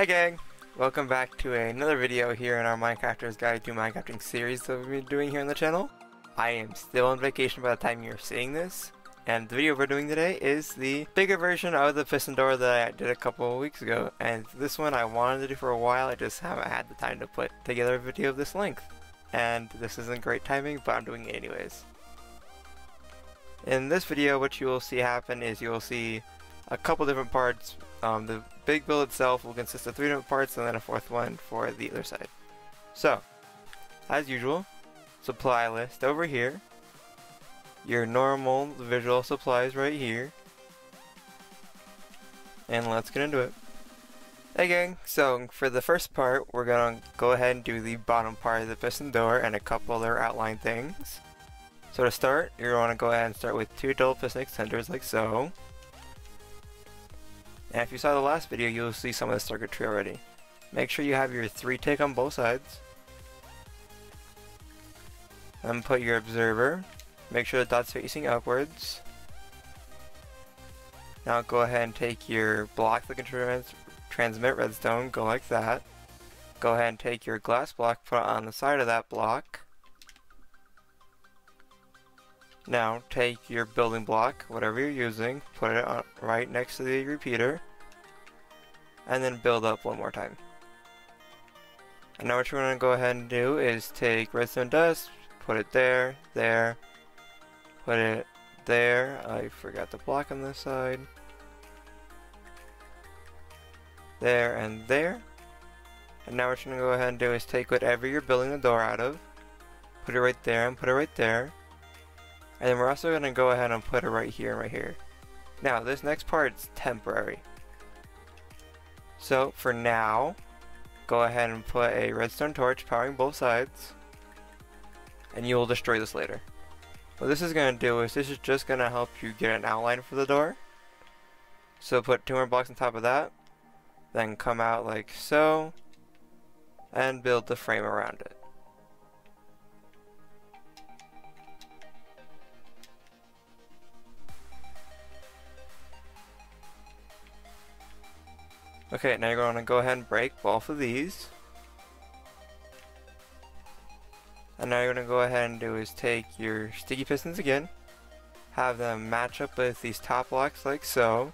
Hi gang! Welcome back to another video here in our Minecrafter's Guide to Minecrafting series that we've been doing here on the channel. I am still on vacation by the time you're seeing this, and the video we're doing today is the bigger version of the piston door that I did a couple of weeks ago, and this one I wanted to do for a while. I just haven't had the time to put together a video of this length, and this isn't great timing, but I'm doing it anyways. In this video, what you will see happen is you will see a couple different parts. The big build itself will consist of 3 different parts and then a 4th one for the other side. So, as usual, supply list over here, your normal visual supplies right here, and let's get into it. Hey gang, so for the first part, we're gonna go ahead and do the bottom part of the piston door and a couple other outline things. So to start, you're gonna go ahead and start with 2 double piston extenders like so. And if you saw the last video, you'll see some of the circuitry already. Make sure you have your 3 tick on both sides. Then put your observer. Make sure the dot's facing upwards. Now go ahead and take your block that can transmit redstone, go like that. Go ahead and take your glass block, put it on the side of that block. Now take your building block, whatever you're using, put it on right next to the repeater, and then build up one more time. And now what you're going to go ahead and do is take redstone dust, put it there, there, put it there. I forgot the block on this side. There and there. And now what you're going to go ahead and do is take whatever you're building the door out of, put it right there and put it right there. And then we're also going to go ahead and put it right here and right here. Now this next part is temporary. So for now, go ahead and put a redstone torch powering both sides, and you will destroy this later. What this is going to do is this is just going to help you get an outline for the door. So put 2 more blocks on top of that, then come out like so, and build the frame around it. Okay, now you're going to go ahead and break both of these. And now you're going to go ahead and do is take your sticky pistons again, have them match up with these top blocks like so.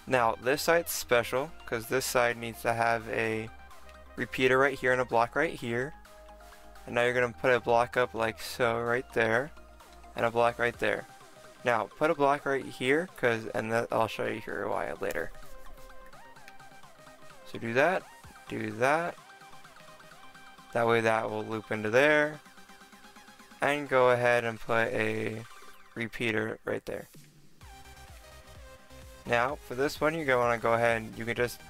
Now this side's special because this side needs to have a repeater right here and a block right here. And now you're going to put a block up like so right there, and a block right there. Now put a block right here, and I'll show you here why later. So do that, that way that will loop into there, and go ahead and put a repeater right there. Now for this one, you're going to want to go ahead and you can just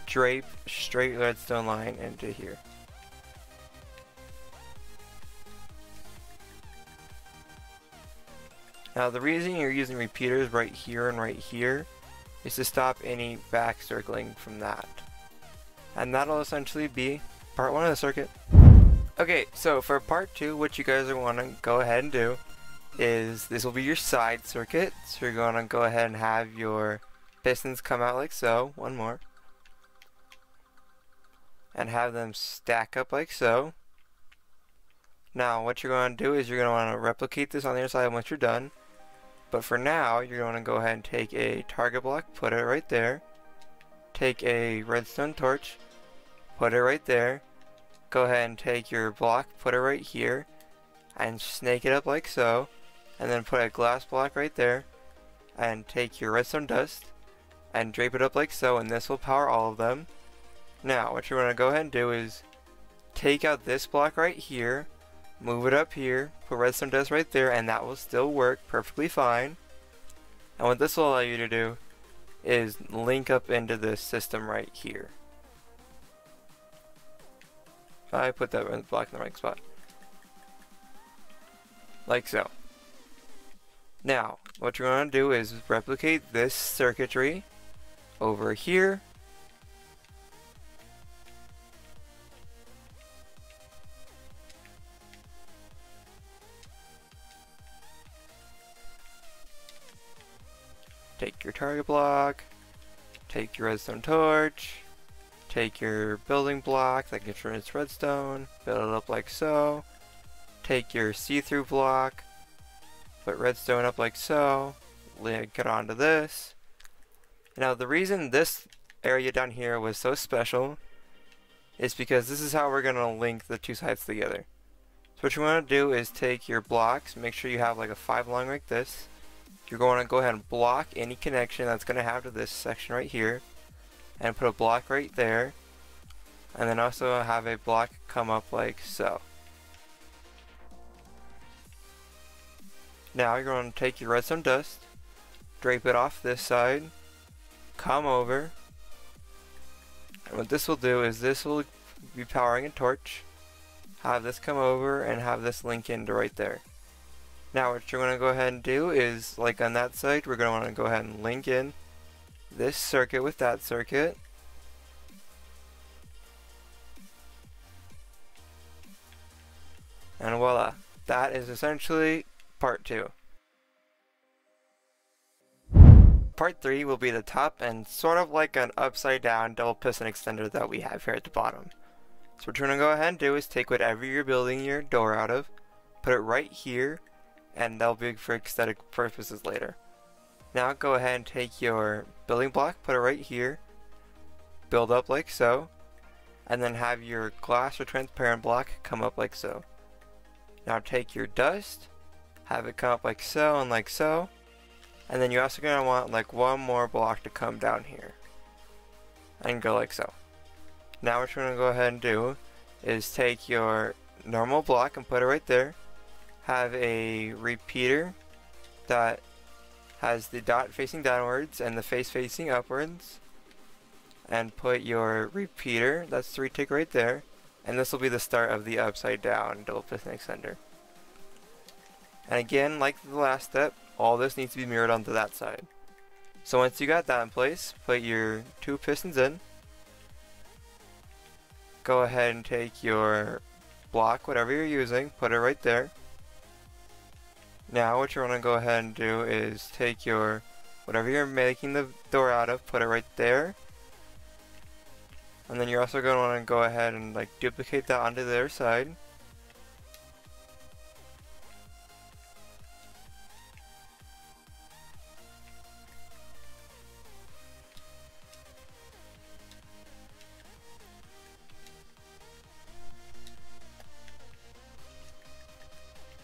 drape straight redstone line into here. Now the reason you're using repeaters right here and right here is to stop any back circling from that. And that'll essentially be part 1 of the circuit. Okay, so for part 2, what you guys are want to go ahead and do is this will be your side circuit. So you're going to go ahead and have your pistons come out like so, one more, and have them stack up like so. Now what you're going to do is you're going to want to replicate this on the other side once you're done. But for now, you're going to go ahead and take a target block, put it right there. Take a redstone torch, put it right there. Go ahead and take your block, put it right here, and snake it up like so. And then put a glass block right there. And take your redstone dust, and drape it up like so, and this will power all of them. Now, what you're going to go ahead and do is take out this block right here, move it up here, put redstone dust right there, and that will still work perfectly fine. And what this will allow you to do is link up into this system right here. I put that block in the right spot. Like so. Now, what you're going to do is replicate this circuitry over here. Take your target block, take your redstone torch, take your building block that can turn its redstone, build it up like so, take your see-through block, put redstone up like so, link it onto this. Now the reason this area down here was so special is because this is how we're going to link the two sides together. So what you want to do is take your blocks, make sure you have like a 5 long like this. You're going to go ahead and block any connection that's going to have to this section right here, and put a block right there, and then also have a block come up like so. Now you're going to take your redstone dust, drape it off this side, come over, and what this will do is this will be powering a torch, have this come over, and have this link into right there. Now what you're going to go ahead and do is, like on that side, we're going to want to go ahead and link in this circuit with that circuit. And voila, that is essentially part 2. Part 3 will be the top and sort of like an upside down double piston extender that we have here at the bottom. So what you're going to go ahead and do is take whatever you're building your door out of, put it right here, and that'll be for aesthetic purposes later. Now go ahead and take your building block, put it right here, build up like so, and then have your glass or transparent block come up like so. Now take your dust, have it come up like so and like so, and then you're also going to want like one more block to come down here and go like so. Now what you're going to go ahead and do is take your normal block and put it right there, have a repeater that has the dot facing downwards and the face facing upwards, and put your repeater, that's 3 tick right there, and this will be the start of the upside down double piston extender. And again, like the last step, all this needs to be mirrored onto that side. So once you got that in place, put your 2 pistons in, go ahead and take your block, whatever you're using, put it right there. Now what you're going to go ahead and do is take your whatever you're making the door out of, put it right there, and then you're also going to want to go ahead and like duplicate that onto the other side.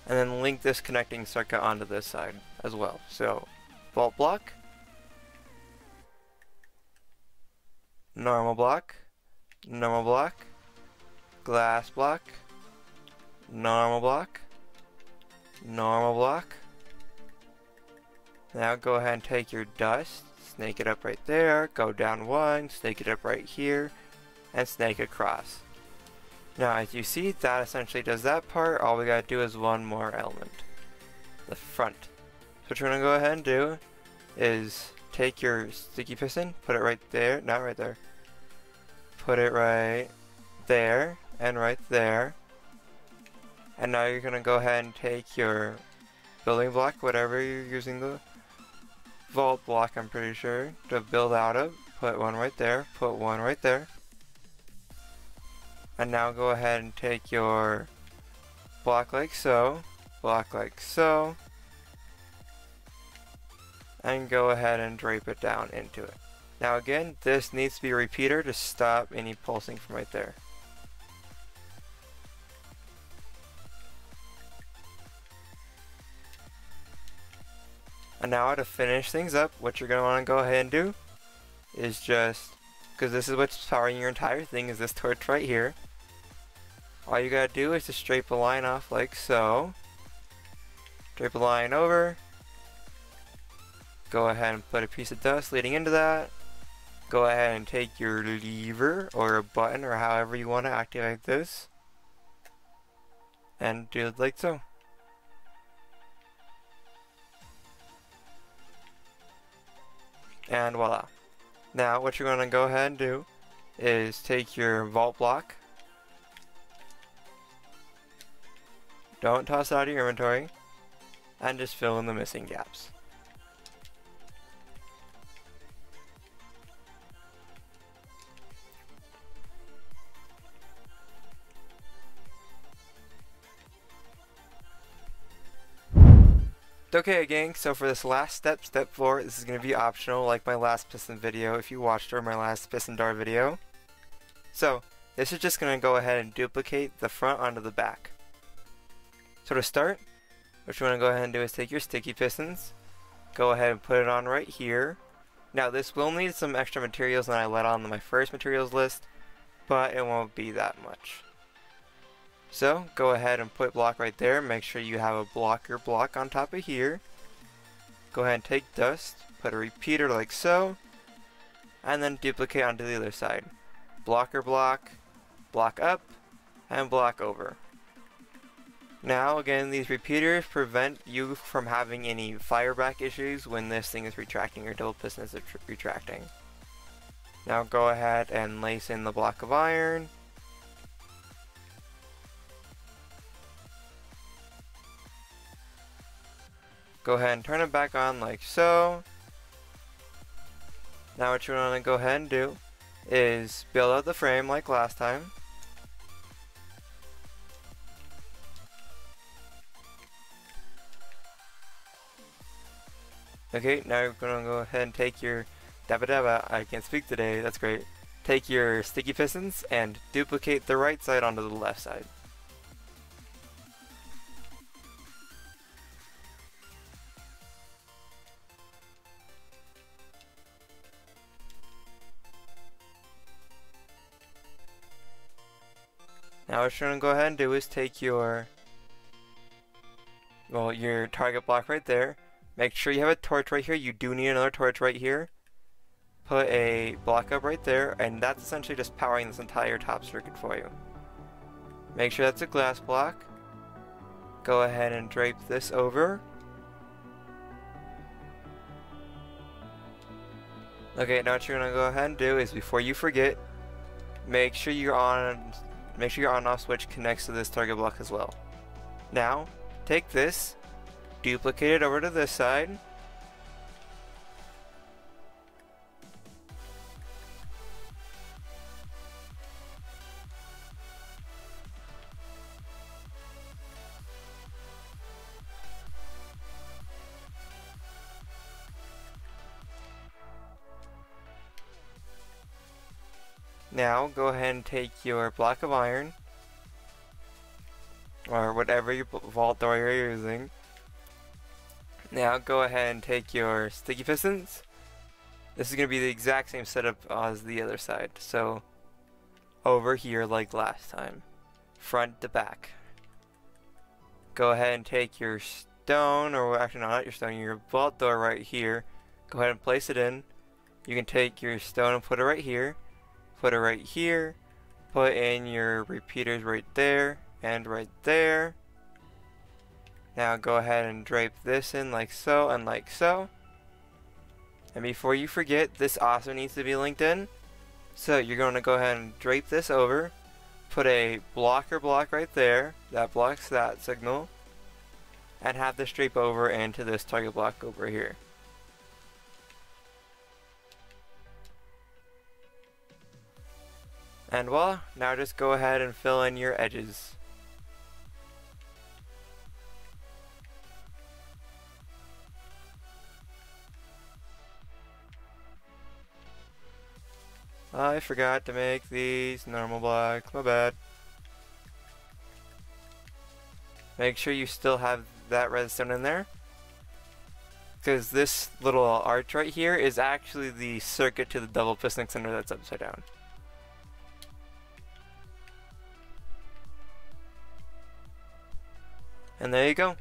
And then link this connecting circuit onto this side as well. So, vault block, normal block, normal block, glass block, normal block, normal block. Now go ahead and take your dust, snake it up right there, go down 1, snake it up right here, and snake across. Now as you see, that essentially does that part. All we gotta do is one more element, the front. So what you're gonna go ahead and do is take your sticky piston, put it right there, not right there, put it right there and right there. And now you're gonna go ahead and take your building block, whatever you're using the vault block, I'm pretty sure, to build out of, put one right there, put one right there. And now go ahead and take your block like so, and go ahead and drape it down into it. Now again, this needs to be a repeater to stop any pulsing from right there. And now to finish things up, what you're going to want to go ahead and do is just, because this is what's powering your entire thing, is this torch right here. All you gotta do is just drape a line off like so. Drape a line over. Go ahead and put a piece of dust leading into that. Go ahead and take your lever or a button or however you want to activate this, and do it like so. And voila. Now what you're going to go ahead and do is take your vault block. Don't toss it out of your inventory, and just fill in the missing gaps. Okay gang, so for this last step, step 4, this is going to be optional like my last piston video if you watched or my last piston door video. So this is just going to go ahead and duplicate the front onto the back. So to start, what you want to go ahead and do is take your sticky pistons, go ahead and put it on right here. Now this will need some extra materials than I let on my first materials list, but it won't be that much. So go ahead and put block right there, make sure you have a blocker block on top of here. Go ahead and take dust, put a repeater like so, and then duplicate onto the other side. Blocker block, block up, and block over. Now again, these repeaters prevent you from having any fireback issues when this thing is retracting or double piston is retracting. Now go ahead and lace in the block of iron. Go ahead and turn it back on like so. Now what you want to go ahead and do is build out the frame like last time. Okay, now you're going to go ahead and take your I can't speak today, that's great. Take your sticky pistons and duplicate the right side onto the left side. Now what you're going to go ahead and do is take your target block right there. Make sure you have a torch right here. You do need another torch right here. Put a block up right there, and that's essentially just powering this entire top circuit for you. Make sure that's a glass block. Go ahead and drape this over. Okay, now what you're going to go ahead and do is, before you forget, make sure your on-off switch connects to this target block as well. Now, take this, duplicate it over to this side. Now go ahead and take your block of iron, or whatever your vault door you're using. Now go ahead and take your sticky pistons. This is going to be the exact same setup as the other side. So over here like last time, front to back. Go ahead and take your stone, or actually not your stone, your vault door right here. Go ahead and place it in. You can take your stone and put it right here. Put it right here. Put in your repeaters right there and right there. Now go ahead and drape this in like so and like so. And before you forget, this also needs to be linked in. So you're going to go ahead and drape this over. Put a blocker block right there that blocks that signal. And have this drape over into this target block over here. And voila, now just go ahead and fill in your edges. I forgot to make these normal blocks, my bad. Make sure you still have that redstone in there, because this little arch right here is actually the circuit to the double piston extender that's upside down. And there you go.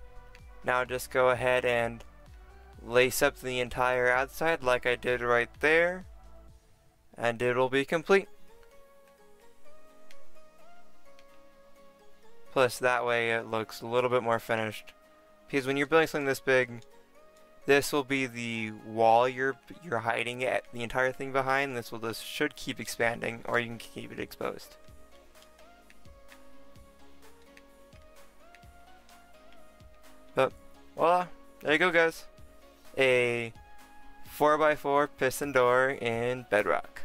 Now just go ahead and lace up the entire outside like I did right there, and it'll be complete. Plus that way it looks a little bit more finished, because when you're building something this big, this will be the wall you're hiding the entire thing behind. This should keep expanding, or you can keep it exposed. But voila, there you go guys. A 4x4 piston door in Bedrock.